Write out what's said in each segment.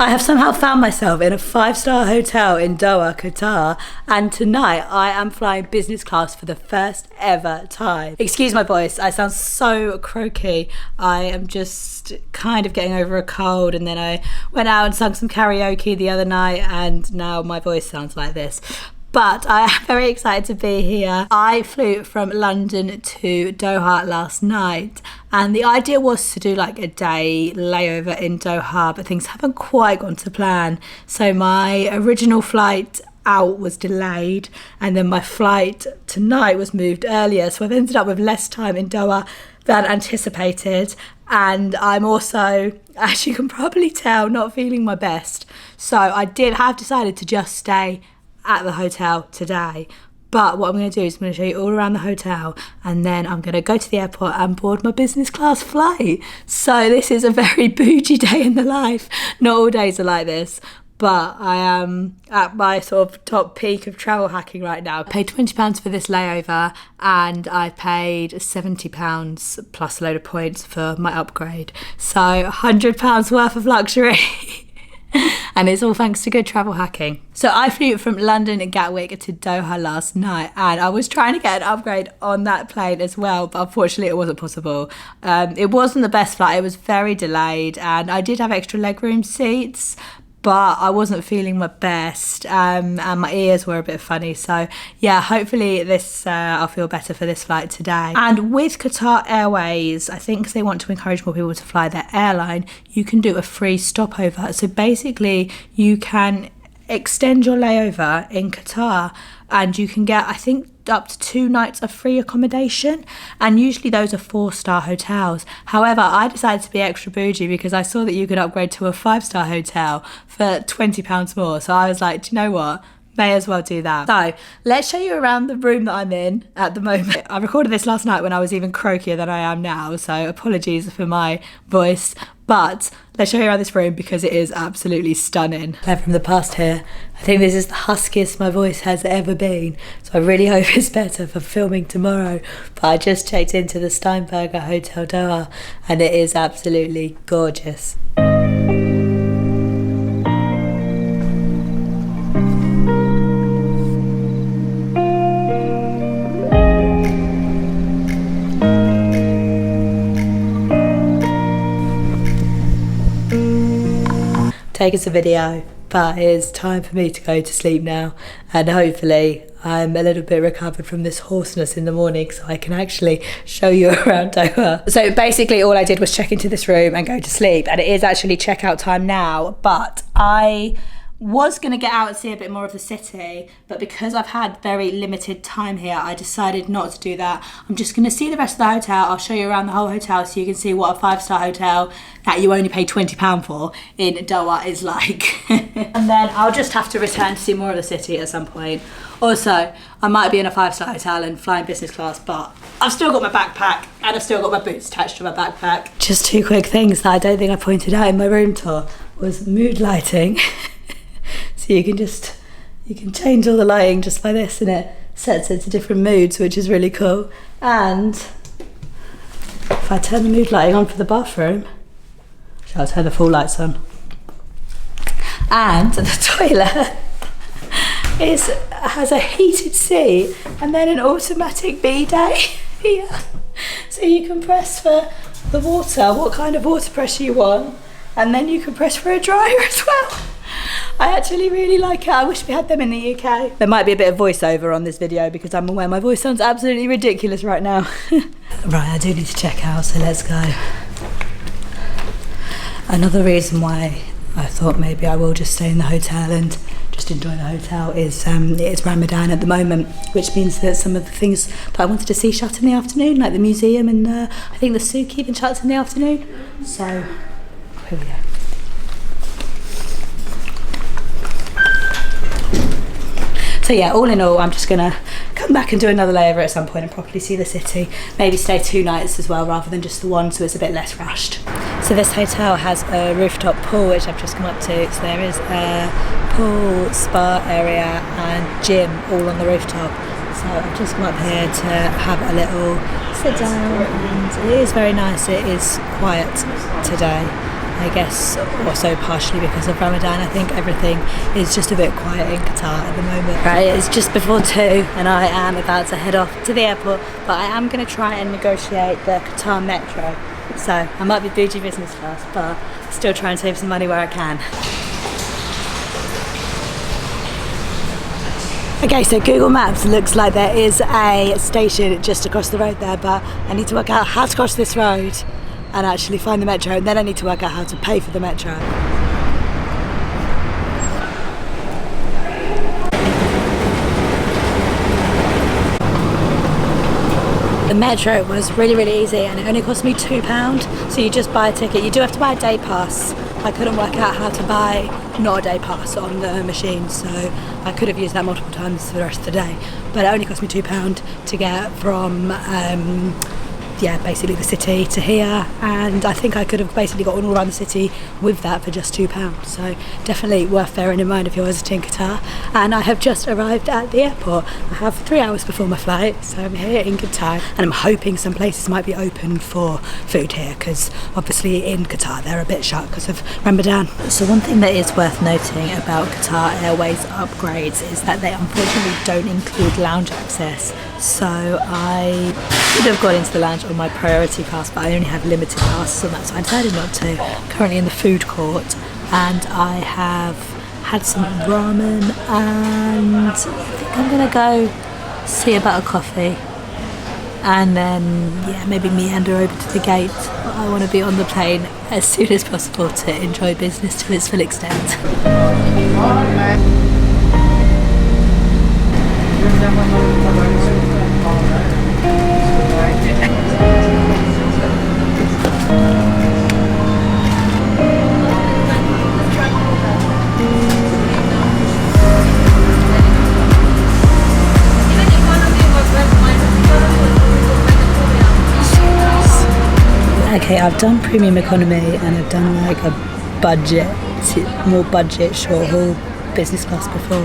I have somehow found myself in a 5-star hotel in Doha, Qatar, and tonight I am flying business class for the first ever time. Excuse my voice, I sound so croaky. I am just kind of getting over a cold, and then I went out and sung some karaoke the other night, and now my voice sounds like this. But I am very excited to be here. I flew from London to Doha last night, and the idea was to do like a day layover in Doha, but things haven't quite gone to plan. So my original flight out was delayed, and then my flight tonight was moved earlier, so I've ended up with less time in Doha than anticipated. And I'm also, as you can probably tell, not feeling my best. So I have decided to just stay at the hotel today. But what I'm going to do is I'm going to show you all around the hotel, and then I'm going to go to the airport and board my business class flight. So this is a very bougie day in the life. Not all days are like this, but I am at my sort of top peak of travel hacking right now. I paid £20 for this layover, and I paid £70 plus a load of points for my upgrade. So £100 worth of luxury. And it's all thanks to good travel hacking. So I flew from London and Gatwick to Doha last night, and I was trying to get an upgrade on that plane as well, but unfortunately it wasn't possible. It wasn't the best flight, it was very delayed, and I did have extra legroom seats, but I wasn't feeling my best, and my ears were a bit funny. So yeah, hopefully this I'll feel better for this flight today. And with Qatar Airways, I think 'cause they want to encourage more people to fly their airline, you can do a free stopover. So basically you can extend your layover in Qatar, and you can get, I think, up to 2 nights of free accommodation, and usually those are 4-star hotels. However, I decided to be extra bougie because I saw that you could upgrade to a 5-star hotel for £20 more. So I was like, do you know what? May as well do that. So let's show you around the room that I'm in at the moment. I recorded this last night when I was even croakier than I am now, so apologies for my voice, but let's show you around this room because it is absolutely stunning. From the past here, I think this is the huskiest my voice has ever been, so I really hope it's better for filming tomorrow. But I just checked into the Steinberger Hotel Doha, and it is absolutely gorgeous. Take us a video, but it's time for me to go to sleep now, and hopefully I'm a little bit recovered from this hoarseness in the morning, so I can actually show you around Doha. So basically all I did was check into this room and go to sleep, and it is actually checkout time now, but I was going to get out and see a bit more of the city, but because I've had very limited time here, I decided not to do that. I'm just going to see the rest of the hotel. I'll show you around the whole hotel so you can see what a 5-star hotel that you only pay £20 for in Doha is like. And then I'll just have to return to see more of the city at some point. Also, I might be in a 5-star hotel and flying business class, but I've still got my backpack and I've still got my boots attached to my backpack. Just 2 quick things that I don't think I pointed out in my room tour was mood lighting. So you can change all the lighting just by this, and it sets it to different moods, which is really cool. And if I turn the mood lighting on for the bathroom, I'll turn the full lights on. And the toilet has a heated seat and then an automatic bidet here. So you can press for the water, what kind of water pressure you want, and then you can press for a dryer as well. I actually really like it. I wish we had them in the UK. There might be a bit of voiceover on this video because I'm aware my voice sounds absolutely ridiculous right now. Right, I do need to check out, so let's go. Another reason why I thought maybe I will just stay in the hotel and just enjoy the hotel is it's Ramadan at the moment, which means that some of the things that I wanted to see shut in the afternoon, like the museum and I think the souk even shuts in the afternoon. So here we go. So yeah, all in all, I'm just gonna come back and do another layover at some point and properly see the city. Maybe stay 2 nights as well, rather than just the one, so it's a bit less rushed. So this hotel has a rooftop pool, which I've just come up to. So there is a pool, spa area and gym all on the rooftop. So I've just come up here to have a little sit down, and it is very nice. It is quiet today. I guess also partially because of Ramadan. I think everything is just a bit quiet in Qatar at the moment. Right, it's just before 2 and I am about to head off to the airport, but I am going to try and negotiate the Qatar metro. So I might be bougie business class, but still try and save some money where I can. Okay, so Google Maps looks like there is a station just across the road there, but I need to work out how to cross this road and actually find the metro, and then I need to work out how to pay for the metro. The metro was really easy and it only cost me £2, so you just buy a ticket. You do have to buy a day pass. I couldn't work out how to buy not a day pass on the machine, so I could have used that multiple times for the rest of the day, but it only cost me £2 to get from basically the city to here, and I think I could have basically gotten all around the city with that for just £2, so definitely worth bearing in mind if you're visiting Qatar. And I have just arrived at the airport. I have 3 hours before my flight, so I'm here in Qatar, and I'm hoping some places might be open for food here, because obviously in Qatar they're a bit shut because of Ramadan. So one thing that is worth noting about Qatar Airways upgrades is that they unfortunately don't include lounge access, so I could have gone into the lounge on my priority pass, but I only have limited passes on that, so I decided not to. Currently in the food court, and I have had some ramen, and I think I'm gonna go see about a coffee, and then maybe meander over to the gate. I want to be on the plane as soon as possible to enjoy business to its full extent. Okay, I've done premium economy and I've done like a budget, more budget short haul business class before.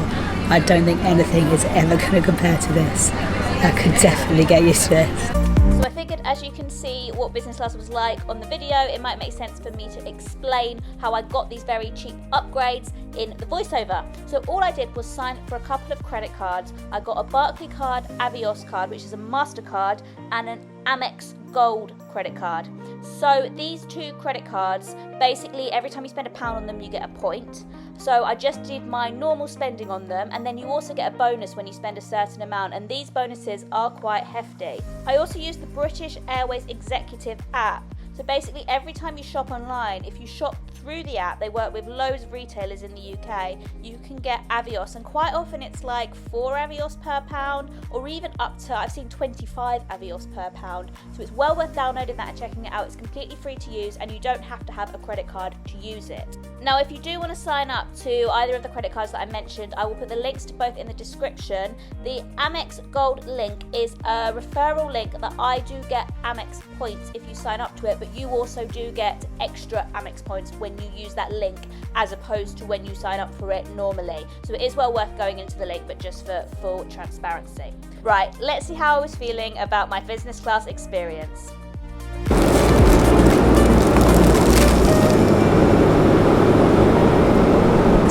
I don't think anything is ever going to compare to this. I could definitely get used to this. So I figured, as you can see what business class was like on the video, it might make sense for me to explain how I got these very cheap upgrades in the voiceover. So all I did was sign for a couple of credit cards. I got a Barclaycard Avios card, which is a Mastercard, and an AMEX Gold credit card. So these 2 credit cards, basically every time you spend £1 on them you get a point. So I just did my normal spending on them, and then you also get a bonus when you spend a certain amount, and these bonuses are quite hefty. I also used the British Airways Executive app. So basically every time you shop online, if you shop through the app, they work with loads of retailers in the UK, you can get Avios, and quite often it's like 4 Avios per pound, or even up to, I've seen 25 Avios per pound. So it's well worth downloading that and checking it out. It's completely free to use and you don't have to have a credit card to use it. Now if you do want to sign up to either of the credit cards that I mentioned, I will put the links to both in the description. The Amex Gold link is a referral link that I do get Amex points if you sign up to it, but you also do get extra Amex points when you use that link as opposed to when you sign up for it normally. So it is well worth going into the link, but just for full transparency. Right, let's see how I was feeling about my business class experience.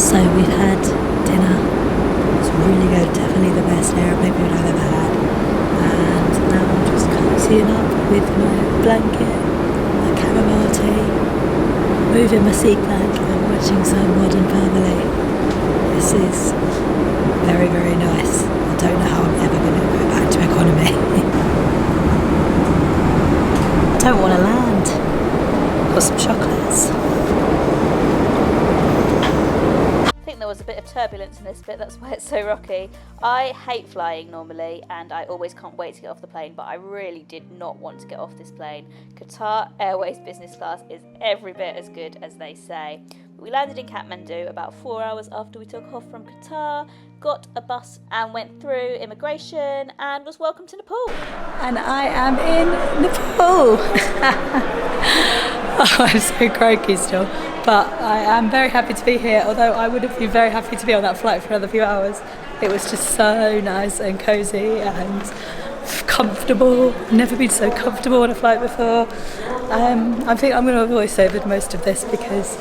So we've had dinner. It's really good, definitely the best aeroplane food I've ever had. And now I'm just cozying up with my blanket, my chamomile tea, moving my seat back and watching some Modern Family. This is very, very nice. I don't know how I'm ever going to go back to economy. I don't want to land. Got some chocolates. There was a bit of turbulence in this bit, that's why it's so rocky. I hate flying normally and I always can't wait to get off the plane, but I really did not want to get off this plane. Qatar Airways business class is every bit as good as they say. We landed in Kathmandu about 4 hours after we took off from Qatar, got a bus and went through immigration and was welcomed to Nepal. And I am in Nepal. Oh, I'm so croaky still. But I am very happy to be here, although I would have been very happy to be on that flight for another few hours. It was just so nice and cosy, and comfortable. Never been so comfortable on a flight before. I think I'm going to voice over most of this because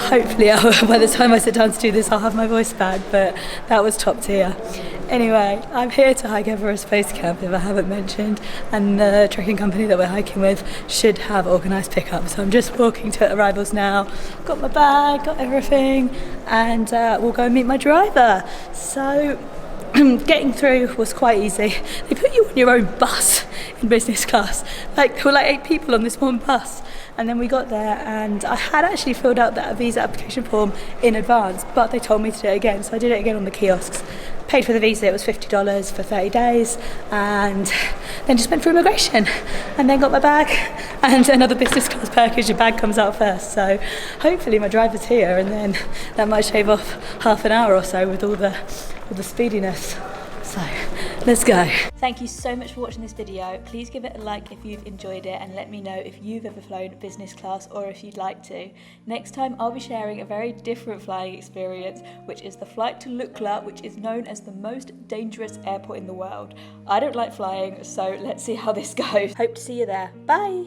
hopefully by the time I sit down to do this I'll have my voice back, but that was top tier. Anyway, I'm here to hike Everest Base Camp if I haven't mentioned, and the trekking company that we're hiking with should have organised pickup, so I'm just walking to arrivals now. Got my bag, got everything, and we'll go and meet my driver. So getting through was quite easy. They put you on your own bus in business class. Like, there were like 8 people on this one bus. And then we got there, and I had actually filled out that visa application form in advance, but they told me to do it again, so I did it again on the kiosks. Paid for the visa, it was $50 for 30 days, and then just went through immigration, and then got my bag, and another business class package. Your bag comes out first, so hopefully my driver's here, and then that might shave off half an hour or so with all the speediness. So let's go. Thank you so much for watching this video. Please give it a like if you've enjoyed it, and let me know if you've ever flown business class or if you'd like to. Next time I'll be sharing a very different flying experience, which is the flight to Lukla, which is known as the most dangerous airport in the world. I don't like flying, so let's see how this goes. Hope to see you there. Bye.